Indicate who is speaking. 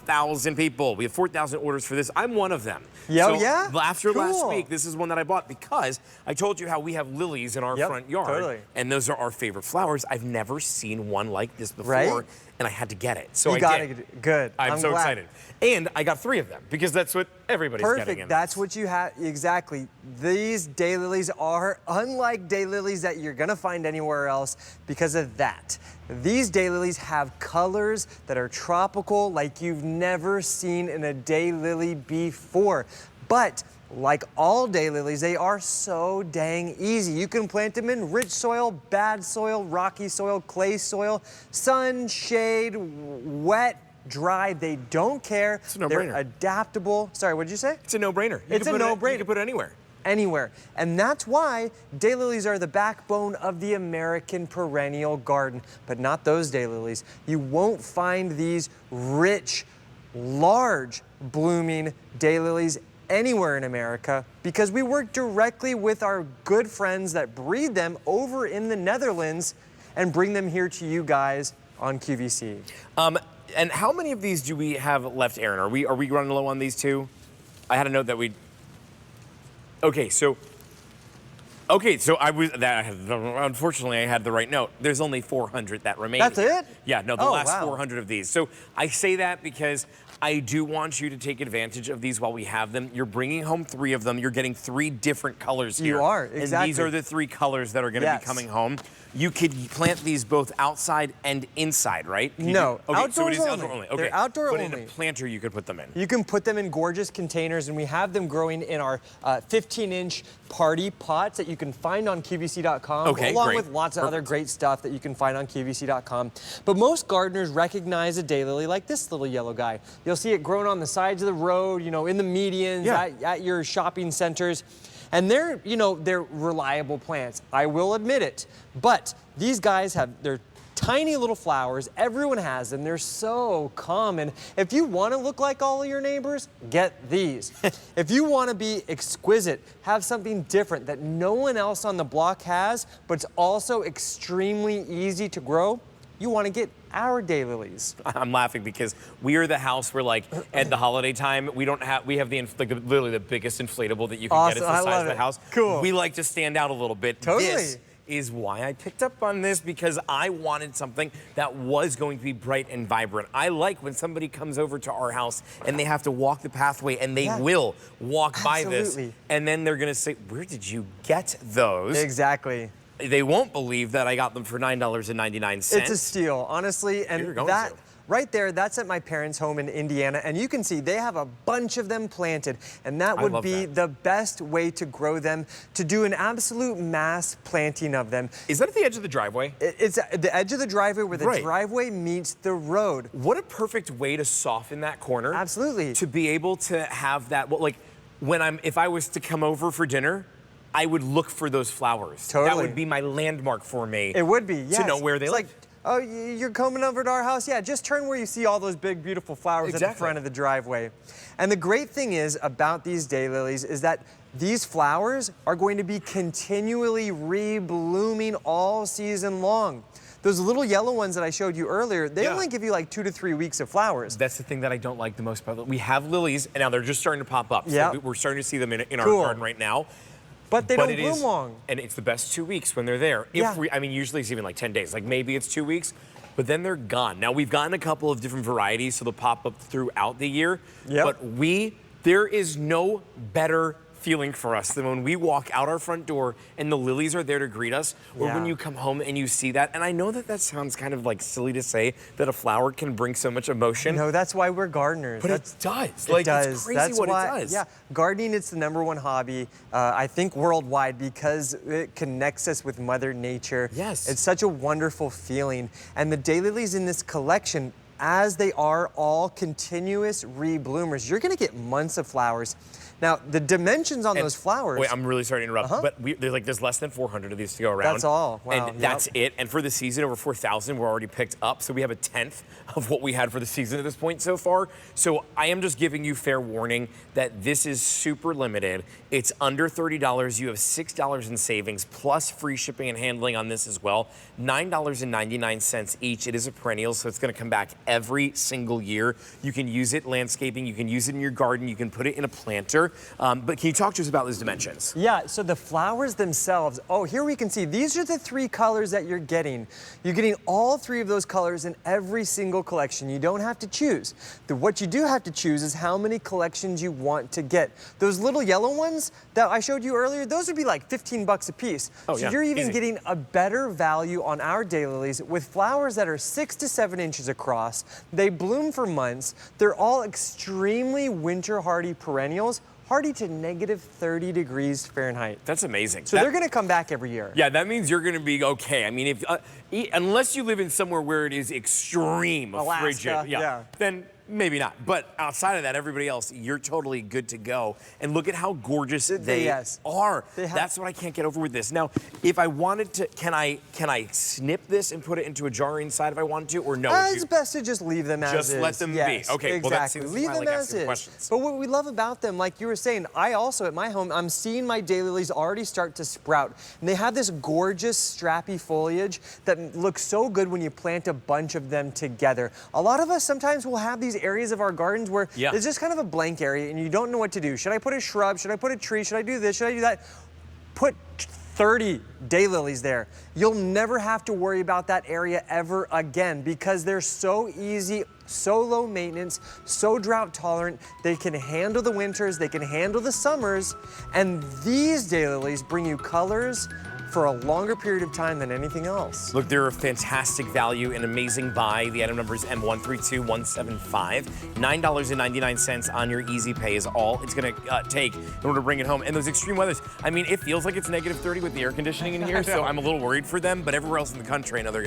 Speaker 1: 4,000 people. We have 4,000 orders for this. I'm one of them.
Speaker 2: Yeah,
Speaker 1: so
Speaker 2: yeah?
Speaker 1: After last
Speaker 2: Cool.
Speaker 1: week, this is one that I bought because I told you how we have lilies in our front yard.
Speaker 2: Totally.
Speaker 1: And those are our favorite flowers. I've never seen one like this before.
Speaker 2: Right?
Speaker 1: And I had to get it. So
Speaker 2: You
Speaker 1: I
Speaker 2: got
Speaker 1: did.
Speaker 2: it. Good.
Speaker 1: I'm so
Speaker 2: glad.
Speaker 1: excited. And I got 3 of them because that's what everybody's getting.
Speaker 2: Perfect. That's what you have. Exactly. These daylilies are unlike daylilies that you're going to find anywhere else because of that. These daylilies have colors that are tropical like you've never seen in a daylily before. But like all daylilies, they are so dang easy. You can plant them in rich soil, bad soil, rocky soil, clay soil, sun, shade, wet, dry. They don't care.
Speaker 1: It's a no-brainer.
Speaker 2: They're adaptable. Sorry, what did you say?
Speaker 1: It's a no-brainer.
Speaker 2: It's a no-brainer.
Speaker 1: You can put it anywhere.
Speaker 2: Anywhere. And that's why daylilies are the backbone of the American perennial garden, but not those daylilies. You won't find these rich, large blooming daylilies anywhere in America because we work directly with our good friends that breed them over in the Netherlands and bring them here to you guys on QVC.
Speaker 1: And how many of these do we have left, Aaron? Are we running low on these too? I had a note that we. Okay, so unfortunately I had the right note. There's only 400 that remain.
Speaker 2: That's it?
Speaker 1: Yeah, no, the
Speaker 2: Oh,
Speaker 1: last
Speaker 2: wow.
Speaker 1: 400 of these. So I say that because I do want you to take advantage of these while we have them. You're bringing home 3 of them. You're getting 3 different colors here.
Speaker 2: You are, exactly.
Speaker 1: And these are the 3 colors that are going to be coming home. You could plant these both outside and inside, right?
Speaker 2: No,
Speaker 1: okay,
Speaker 2: outdoors
Speaker 1: so it is
Speaker 2: only.
Speaker 1: outdoor only. Okay.
Speaker 2: They're outdoor
Speaker 1: but
Speaker 2: only.
Speaker 1: in a planter you could put them in.
Speaker 2: You can put them in gorgeous containers, and we have them growing in our 15-inch party pots that you can find on QVC.com, along with lots of other great stuff that you can find on QVC.com. But most gardeners recognize a daylily like this little yellow guy. You'll see it growing on the sides of the road, you know, in the medians, at your shopping centers. And they're, you know, they're reliable plants. I will admit it. But these guys have their tiny little flowers. Everyone has them. They're so common. If you want to look like all of your neighbors, get these. If you want to be exquisite, have something different that no one else on the block has, but it's also extremely easy to grow, you want to get our daylilies.
Speaker 1: I'm laughing because we are the house where, like, at the holiday time, we have literally the biggest inflatable that you can get. It's the size of the house.
Speaker 2: Cool.
Speaker 1: We like to stand out a little bit.
Speaker 2: Totally.
Speaker 1: This is why I picked up on this, because I wanted something that was going to be bright and vibrant. I like when somebody comes over to our house and they have to walk the pathway, and they will walk by this, and then they're gonna say, "Where did you get those?"
Speaker 2: Exactly.
Speaker 1: They won't believe that I got them for $9.99.
Speaker 2: It's a steal, honestly, and that right there, that's at my parents' home in Indiana, and you can see they have a bunch of them planted, and that would be the best way to grow them, to do an absolute mass planting of them.
Speaker 1: Is that at the edge of the driveway?
Speaker 2: It's at the edge of the driveway where the driveway meets the road.
Speaker 1: What a perfect way to soften that corner.
Speaker 2: Absolutely.
Speaker 1: To be able to have that, well, like, if I was to come over for dinner, I would look for those flowers.
Speaker 2: Totally.
Speaker 1: That would be my landmark for me.
Speaker 2: It would be, yes.
Speaker 1: To know where they live.
Speaker 2: Like, oh, you're coming over to our house? Yeah, just turn where you see all those big, beautiful flowers at the front of the driveway. And the great thing is about these daylilies is that these flowers are going to be continually re-blooming all season long. Those little yellow ones that I showed you earlier, they only give you like 2 to 3 weeks of flowers.
Speaker 1: That's the thing that I don't like the most about them. We have lilies, and now they're just starting to pop up.
Speaker 2: Yeah.
Speaker 1: So we're starting to see them in our garden right now.
Speaker 2: But they don't bloom long.
Speaker 1: And it's the best 2 weeks when they're there. I mean, usually it's even like 10 days. Like maybe it's 2 weeks, but then they're gone. Now we've gotten a couple of different varieties, so they'll pop up throughout the year. But there is no better feeling for us than when we walk out our front door and the lilies are there to greet us, or when you come home and you see that. And I know that sounds kind of like silly to say that a flower can bring so much emotion.
Speaker 2: No, that's why we're gardeners.
Speaker 1: But it does.
Speaker 2: It does.
Speaker 1: It's crazy what it does.
Speaker 2: Yeah, gardening, it's the #1 hobby, I think worldwide, because it connects us with Mother Nature.
Speaker 1: Yes.
Speaker 2: It's such a wonderful feeling. And the daylilies in this collection, as they are all continuous re-bloomers, you're gonna get months of flowers. Now, the dimensions on those flowers.
Speaker 1: Wait, I'm really sorry to interrupt, but there's less than 400 of these to go around.
Speaker 2: That's all. Wow.
Speaker 1: And that's it. And for the season, over 4,000 were already picked up. So we have a 10th of what we had for the season at this point so far. So I am just giving you fair warning that this is super limited. It's under $30. You have $6 in savings plus free shipping and handling on this as well. $9.99 each. It is a perennial, so it's going to come back every single year. You can use it landscaping. You can use it in your garden. You can put it in a planter. But can you talk to us about those dimensions?
Speaker 2: Yeah, so the flowers themselves, here we can see, these are the 3 colors that you're getting. You're getting all 3 of those colors in every single collection. You don't have to choose. What you do have to choose is how many collections you want to get. Those little yellow ones that I showed you earlier, those would be like 15 bucks a piece.
Speaker 1: Oh,
Speaker 2: so
Speaker 1: yeah,
Speaker 2: you're even
Speaker 1: easy.
Speaker 2: getting a better value on our daylilies with flowers that are 6 to 7 inches across. They bloom for months. They're all extremely winter hardy perennials, hardy to negative 30 degrees Fahrenheit.
Speaker 1: That's amazing.
Speaker 2: So they're going to come back every year.
Speaker 1: Yeah, that means you're going to be okay. I mean, if unless you live in somewhere where it is extreme
Speaker 2: Alaska,
Speaker 1: frigid, then maybe not. But outside of that, everybody else, you're totally good to go. And look at how gorgeous they are. That's what I can't get over with this. Now, if I wanted to, can I snip this and put it into a jar inside if I wanted to, or no?
Speaker 2: It's best to just leave them as is.
Speaker 1: Just let them be. Okay,
Speaker 2: exactly.
Speaker 1: well, that's
Speaker 2: leave them as is.
Speaker 1: Questions.
Speaker 2: But what we love about them, like you were saying, I also, at my home, I'm seeing my daylilies already start to sprout. And they have this gorgeous strappy foliage that looks so good when you plant a bunch of them together. A lot of us sometimes will have these areas of our gardens where there's just kind of a blank area and you don't know what to do. Should I put a shrub? Should I put a tree? Should I do this? Should I do that? Put 30 daylilies there. You'll never have to worry about that area ever again because they're so easy, so low maintenance, so drought tolerant. They can handle the winters, they can handle the summers, and these daylilies bring you colors for a longer period of time than anything else.
Speaker 1: Look, they're a fantastic value, an amazing buy. The item number is M132175. $9.99 on your easy pay is all it's going to take in order to bring it home. And those extreme weathers, I mean, it feels like it's negative 30 with the air conditioning in here, so I'm a little worried for them, but everywhere else in the country, I know they're